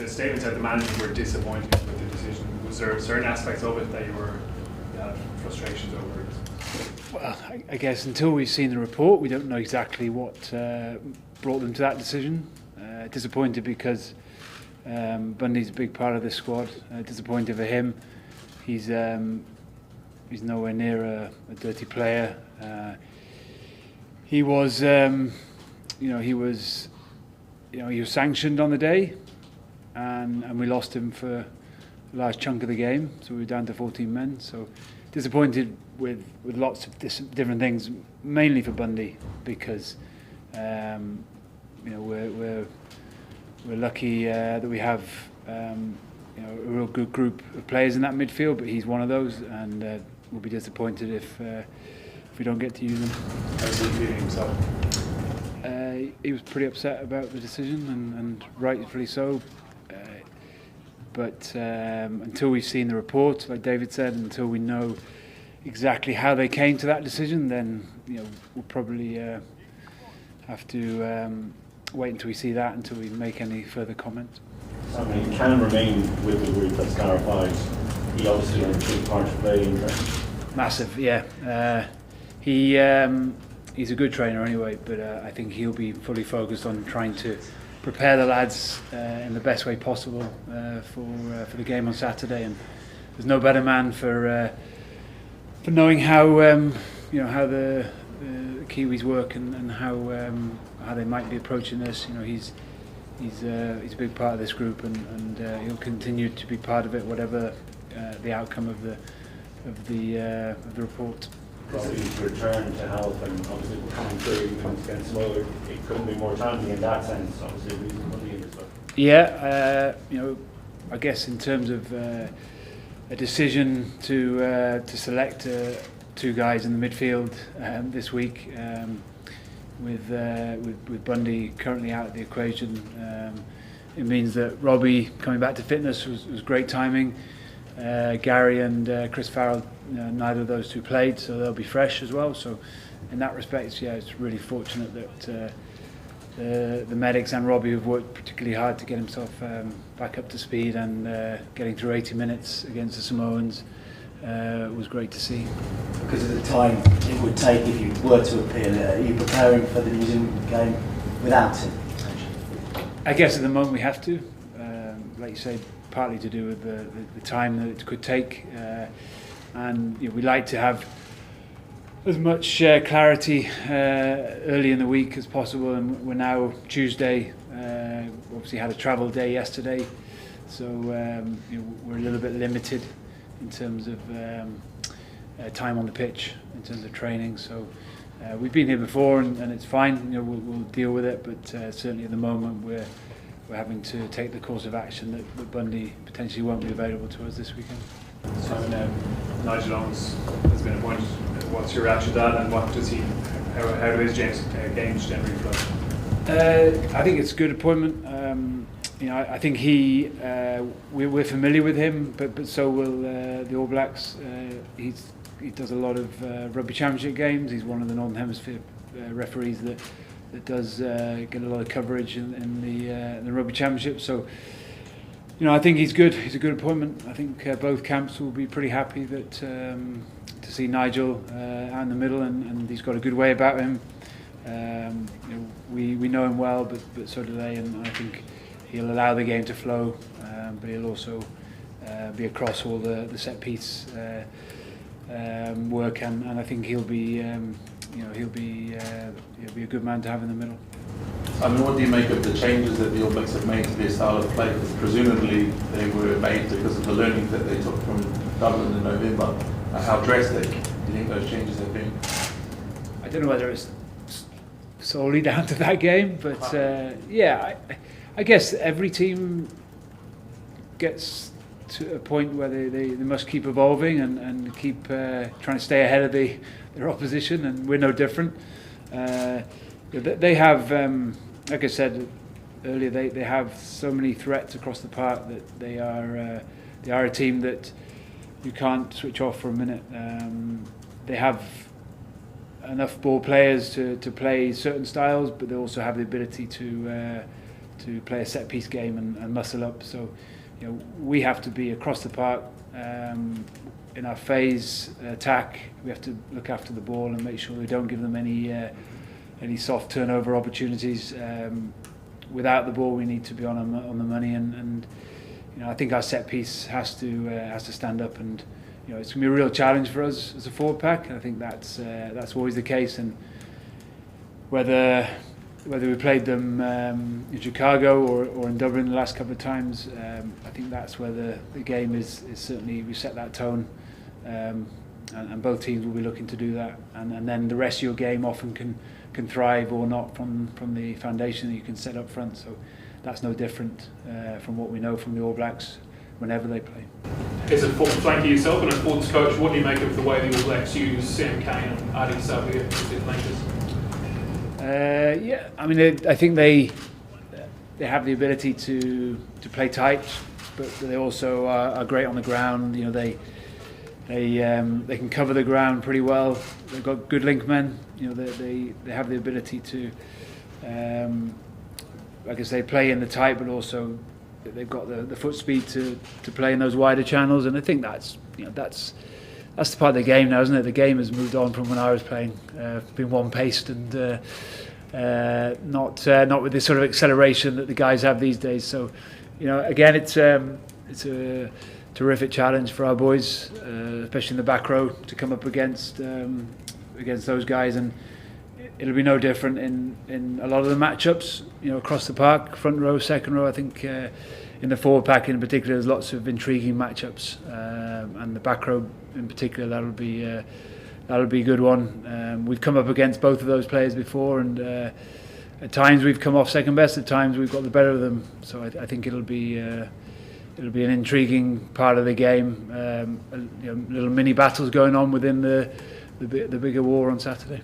the statement said the management were disappointed with the decision. Was there certain aspects of it that you had frustrations over? Well, I guess until we've seen the report, we don't know exactly what brought them to that decision. Disappointed because Bundee's a big part of this squad. Disappointed for him. He's nowhere near a dirty player. He was sanctioned on the day, and we lost him for a large chunk of the game. So we were down to 14 men. So disappointed with lots of different things, mainly for Bundee, because we're lucky that we have a real good group of players in that midfield, but he's one of those, and we'll be disappointed if we don't get to use him. How's he feeling himself? He was pretty upset about the decision, and rightfully so. But until we've seen the report, like David said, until we know exactly how they came to that decision, then we'll probably have to wait until we see that, until we make any further comments. I mean, he can remain with the group that's clarified. He obviously had a big part to play in there. Massive, yeah. He's a good trainer anyway, but I think he'll be fully focused on trying to prepare the lads in the best way possible for the game on Saturday. And there's no better man for knowing how how the Kiwis work and how they might be approaching this. He's a big part of this group, and he'll continue to be part of it, whatever the outcome of the report. Robbie's return to health, and obviously we're coming through against Muller, it couldn't be more timely in that sense. Obviously losing money and stuff. Yeah, I guess in terms of a decision to select two guys in the midfield this week, with Bundee currently out of the equation, it means that Robbie coming back to fitness was great timing. Gary and Chris Farrell, neither of those two played, so they'll be fresh as well. So in that respect, yeah, it's really fortunate that the medics and Robbie have worked particularly hard to get himself back up to speed, and getting through 80 minutes against the Samoans was great to see. Because of the time it would take if you were to appeal, are you preparing for the New Zealand game without him? I guess at the moment we have to, like you say, partly to do with the time that it could take, and we like to have as much clarity early in the week as possible, and we're now Tuesday. Obviously had a travel day yesterday, so we're a little bit limited in terms of time on the pitch, in terms of training. So we've been here before, and it's fine. We'll deal with it, but certainly at the moment we're having to take the course of action that Bundee potentially won't be available to us this weekend. So Nigel Owens has been appointed. What's your reaction to that, and what does how do his games generally flow? I think it's a good appointment. I think we're familiar with him, but so will the All Blacks. He does a lot of rugby championship games. He's one of the Northern Hemisphere referees that does get a lot of coverage in the rugby championship. So I think he's good. He's a good appointment. I think both camps will be pretty happy that to see Nigel out in the middle, and he's got a good way about him. We know him well, but so do they, and I think he'll allow the game to flow, but he'll also be across all the set piece work, and I think he'll be a good man to have in the middle. I mean, what do you make of the changes that the All Blacks have made to their style of play? Because presumably they were made because of the learnings that they took from Dublin in November. How drastic do you think those changes have been? I don't know whether it's solely down to that game, but I guess every team gets to a point where they must keep evolving and keep trying to stay ahead of their opposition, and we're no different. They have, like I said earlier, they have so many threats across the park that they are a team that you can't switch off for a minute. They have enough ball players to play certain styles, but they also have the ability to play a set piece game and muscle up. So, you know, we have to be across the park in our phase attack. We have to look after the ball and make sure we don't give them any soft turnover opportunities. Without the ball, we need to be on the money, and you know, I think our set piece has to stand up, and you know, it's going to be a real challenge for us as a forward pack. And I think that's always the case, and whether we played them in Chicago or in Dublin the last couple of times, I think that's where the game is certainly, we set that tone, and both teams will be looking to do that, and then the rest of your game often can thrive or not from the foundation that you can set up front. So that's no different from what we know from the All Blacks whenever they play. As a former flanker yourself and a forwards coach, what do you make of the way the All Blacks use Sam Cane and Adi Savia as their flankers? Yeah, I mean, I think they have the ability to play tight, but they also are great on the ground. You know, they can cover the ground pretty well. They've got good link men. You know, they have the ability to, like I say, play in the tight, but also they've got the foot speed to play in those wider channels. And I think that's the part of the game now, isn't it? The game has moved on from when I was playing, been one-paced and not with this sort of acceleration that the guys have these days. So, you know, again, it's a terrific challenge for our boys, especially in the back row, to come up against those guys, and it'll be no different in a lot of the matchups. You know, across the park, front row, second row. I think in the forward pack in particular, there's lots of intriguing matchups, and the back row in particular, that'll be a good one. We've come up against both of those players before, and at times we've come off second best. At times we've got the better of them. So I think it'll be an intriguing part of the game. You know, little mini battles going on within the bigger war on Saturday.